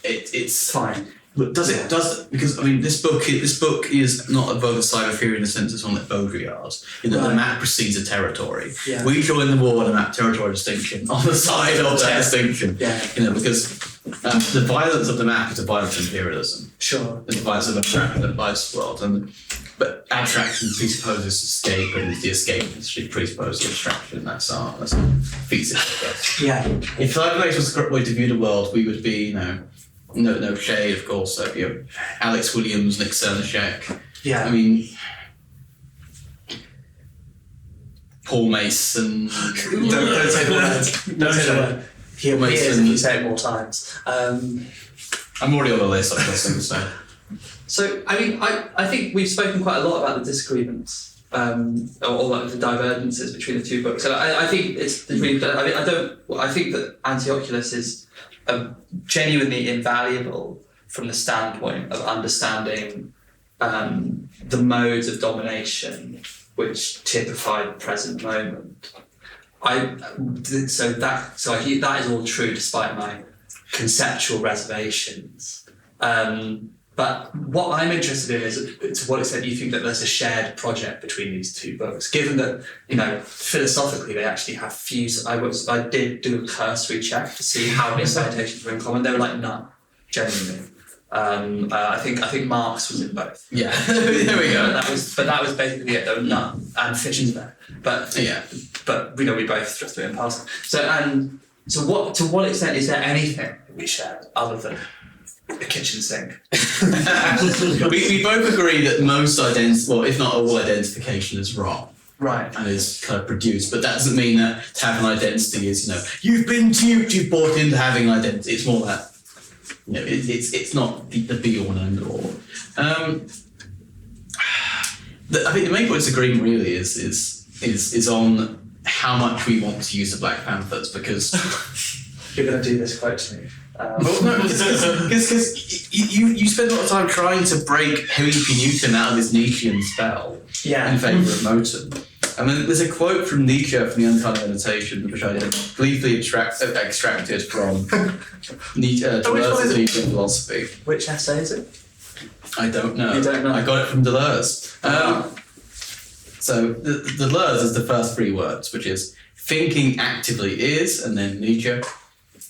It's fine. But because this book is not about a cyber theory in the sense it's one like Baudrillard's, the map precedes a territory. Yeah. We join the war and map territory distinction on the side of that distinction. Yeah. Because the violence of the map is a violence of imperialism. Sure. The violence of abstraction that divides the world. But abstraction presupposes escape, and the escape presupposes abstraction. That's our thesis, I guess. Yeah. If cybernetics was the correct way to view the world, we would be, no shade, of course. Alex Williams, Nick Cernashek. Yeah. Paul Mason. Don't say the word. Don't say the word. He'll Mason. If you say it more times. I'm already on the list. I've got something to say. So I think we've spoken quite a lot about the disagreements, or the divergences between the two books. And I think it's between. I think that Anti-Oculus is genuinely invaluable from the standpoint of understanding the modes of domination which typify the present moment. That is all true despite my conceptual reservations. But what I'm interested in is to what extent you think that there's a shared project between these two books, given that, philosophically they actually have few. I did do a cursory check to see how many citations were in common. They were like none, genuinely. I think Marx was in both. Yeah, there we go. That was basically it. There were none, and Fisher's there. But we both just threw it in passing. So to what extent is there anything that we share other than a kitchen sink. we both agree that most well, if not all identification is wrong. Right. And is kind of produced, but that doesn't mean that to have an identity is, you've been duped, you've bought into having an identity. It's more that, it's not the be all and end all. I think the main point of disagreement really is on how much we want to use the Black Panthers, because you're going to do this quote to me. Because you spend a lot of time trying to break P. Newton out of his Nietzschean spell in favour of Moten. And then there's a quote from Nietzsche from the Untitled Meditation, which I gleefully extracted from Deleuze's Nietzschean philosophy. Which essay is it? I don't know. You don't know? I got it from Deleuze. So Deleuze is the first three words, which is thinking actively is, and then Nietzsche,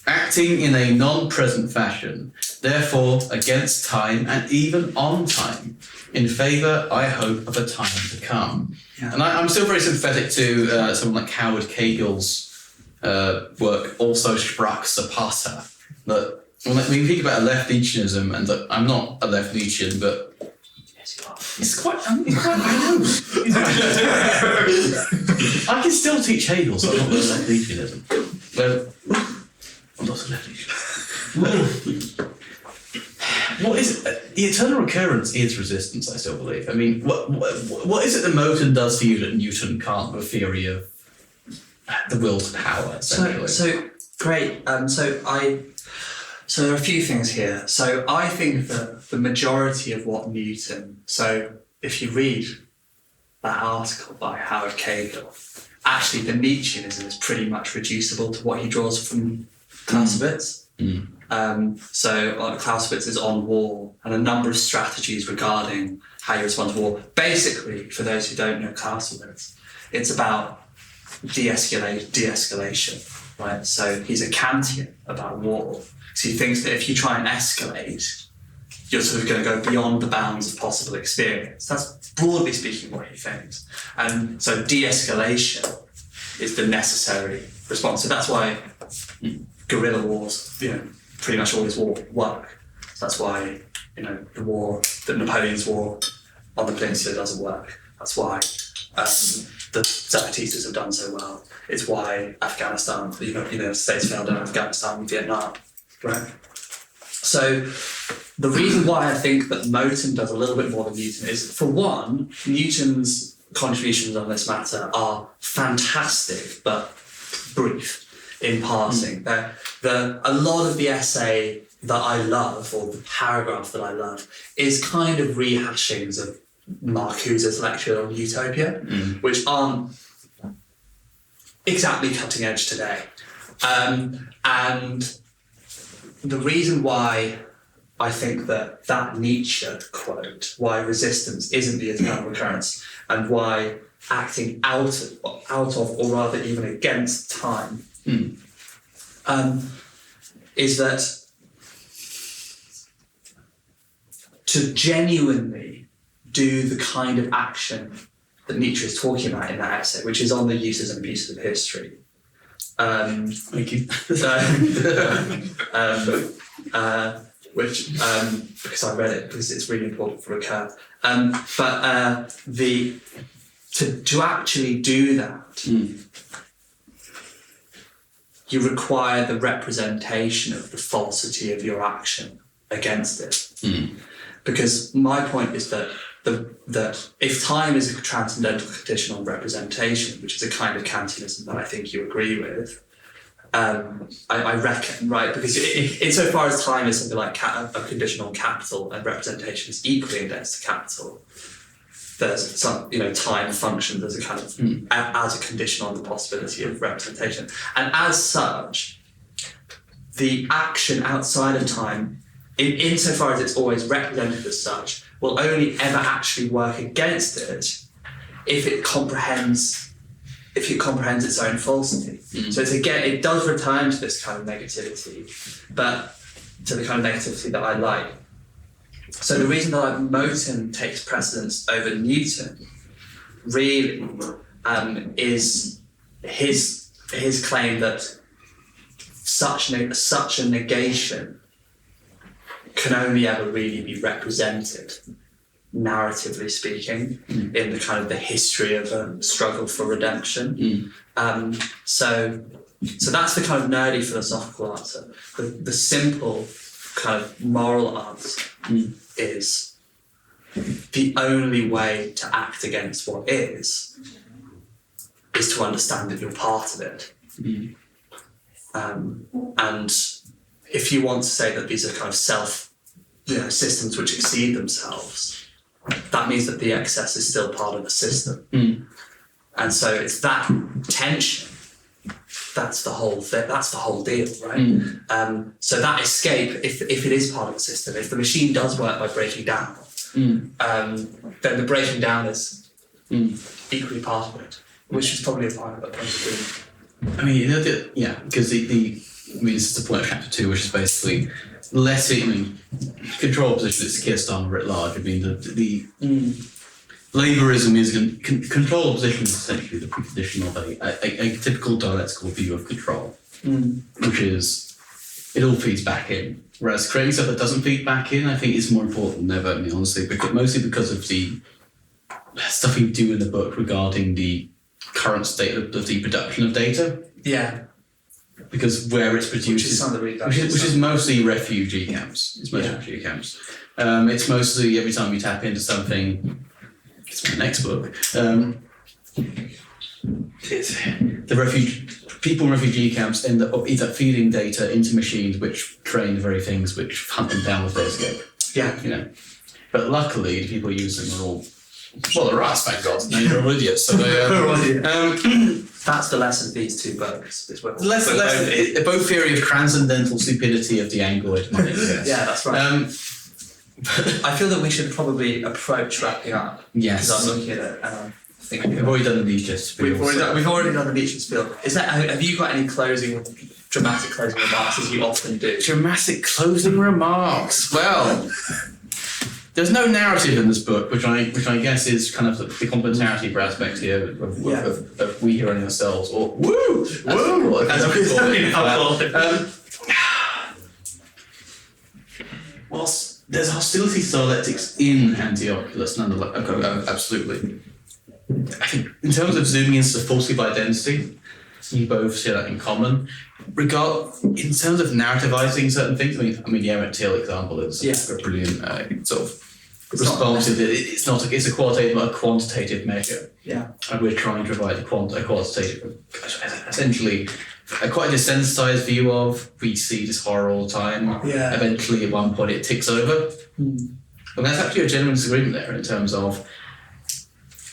acting in a non-present fashion, therefore against time and even on time, in favour, I hope, of a time to come. Yeah. And I'm still very sympathetic to someone like Howard Cagel's work, Also Sprach Zapata. That when you think about a left Nietzscheanism, and I'm not a left Nietzschean, but yes, you are. It's quite. I know. I can still teach Hegel, so I'm not a left Nietzscheanism. But I'm not a left Nietzschean. What is it? The eternal recurrence is resistance, I still believe. I mean, what is it that Moten does for you that Newton can't, with a theory of the will to power, essentially? So great. So there are a few things here. So I think that the majority of what Newton, so if you read that article by Howard Kegel, actually the Nietzscheanism is pretty much reducible to what he draws from Clausewitz. So Clausewitz is on war and a number of strategies regarding how you respond to war. Basically, for those who don't know Clausewitz, it's about de-escalation, right? So he's a Kantian about war. So he thinks that if you try and escalate, you're sort of going to go beyond the bounds of possible experience. That's broadly speaking what he thinks. And so de-escalation is the necessary response. So that's why guerrilla wars, pretty much always work. So that's why, the Napoleon's war on the peninsula doesn't work. That's why the Zapatistas have done so well. It's why Afghanistan, the United States failed in Afghanistan and Vietnam, right? So the reason why I think that Moten does a little bit more than Newton is, for one, Newton's contributions on this matter are fantastic, but brief in passing. A lot of the essay that I love, or the paragraph that I love, is kind of rehashings of Marcuse's lecture on Utopia, which aren't exactly cutting edge today. And the reason why I think that Nietzsche quote, why resistance isn't the eternal recurrence, and why acting out of, or rather even against time, is that to genuinely do the kind of action that Nietzsche is talking about in that essay, which is on the uses and abuses of history. Thank you. Because I read it, because it's really important for a curve. To actually do that, you require the representation of the falsity of your action against it. Because my point is that if time is a transcendental condition on representation, which is a kind of Kantianism that I think you agree with, I reckon, right? Because insofar as time is something like a condition on capital and representation is equally indexed to capital, there's some, time functions as a kind of as a condition on the possibility of representation, and as such, the action outside of time, insofar as it's always represented as such, will only ever actually work against it if it comprehends its own falsity. So it does return to this kind of negativity, but to the kind of negativity that I like. So the reason that Moten takes precedence over Newton really is his claim that such a negation can only ever really be represented, narratively speaking, in the kind of the history of a struggle for redemption. So that's the kind of nerdy philosophical answer. The simple kind of moral answer is the only way to act against what is to understand that you're part of it. And if you want to say that these are kind of systems which exceed themselves, that means that the excess is still part of the system. And so it's that tension. That's the whole thing. That's the whole deal, right? So that escape, if it is part of the system, if the machine does work by breaking down, then the breaking down is equally part of it, which is probably a part of it. I mean, because this is the point of chapter 2, which is basically control position is kissed on writ large. I mean, the labourism is control position is essentially the precondition of a typical dialectical view of control, which is it all feeds back in. Whereas creating stuff that doesn't feed back in, I think, is more important than ever. I mean, honestly, mostly because of the stuff we do in the book regarding the current state of the production of data. Yeah. Because where it's produced which is mostly refugee camps. It's mostly refugee camps. It's mostly every time you tap into something. It's my next book. People in refugee camps end up feeding data into machines which train the very things which hunt them down with their escape. Yeah. But luckily, the people using them are all they're rats, thank God. No, you're all idiots. So that's the lesson of these two books. Both theory of transcendental stupidity of the Angloid mind. Yes. Yeah, that's right. I feel that we should probably approach wrapping up. Yes. Because I'm looking at it and I'm thinking... We've already done the Nietzsche spiel. We've already done the Nietzsche spiel. Have you got any dramatic closing remarks, as you often do? Dramatic closing remarks. Well... There's no narrative in this book, which I guess is kind of the complementarity aspect here of we hearing ourselves, or woo, whilst there's hostility to dialectics in Anti-Oculus, nonetheless, absolutely. I think in terms of zooming into the falsity of identity, you both share that in common. In terms of narrativizing certain things, I mean the Emmett Till example is a brilliant sort of response. It's a qualitative, but a quantitative measure. Yeah, and we're trying to provide a qualitative, essentially, quite a desensitized view of. We see this horror all the time. Yeah. Eventually, at one point, it ticks over, and that's actually a genuine disagreement there in terms of.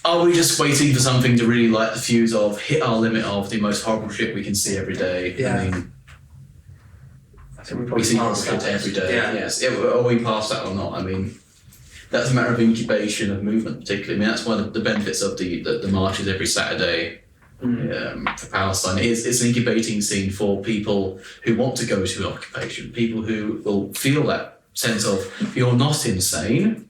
Are we just waiting for something to really light the fuse of, hit our limit of the most horrible shit we can see every day? Yeah. I mean, we see horrible shit every day. Yeah. Yes. Are we past that or not? I mean, that's a matter of incubation of movement, particularly. I mean, that's one of the benefits of the marches every Saturday for Palestine. It's an incubating scene for people who want to go to an occupation, people who will feel that sense of, you're not insane.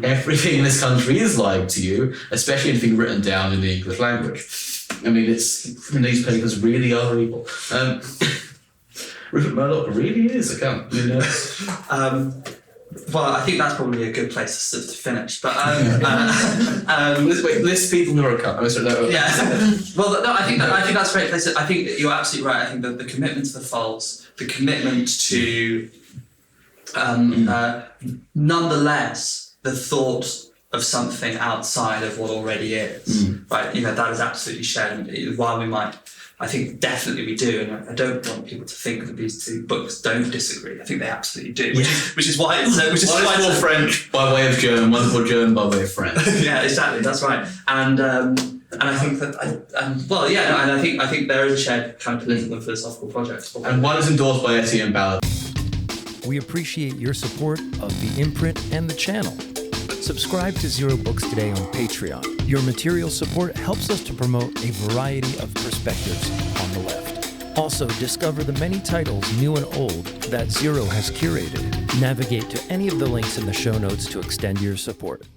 Everything in this country is lying to you, especially anything written down in the English language. I mean, the newspapers really are evil. Rupert Murdoch really is a cunt, you know. Well, I think that's probably a good place to finish. But list people who are a cunt. Yeah. Well, no, I think that's a great place. I think you're absolutely right. I think that the commitment to the false, the commitment to, nonetheless, the thought of something outside of what already is, right? You know, that is absolutely shared. While we might, I think definitely we do, and I don't want people to think that these two books don't disagree. I think they absolutely do, which is why it's more French by way of German, one for German by way of French. Yeah, exactly. That's right. And I think that I think there is a shared kind of political and philosophical project. And one is endorsed by Etienne Ballard. We appreciate your support of the imprint and the channel. Subscribe to Zero Books today on Patreon. Your material support helps us to promote a variety of perspectives on the left. Also, discover the many titles, new and old, that Zero has curated. Navigate to any of the links in the show notes to extend your support.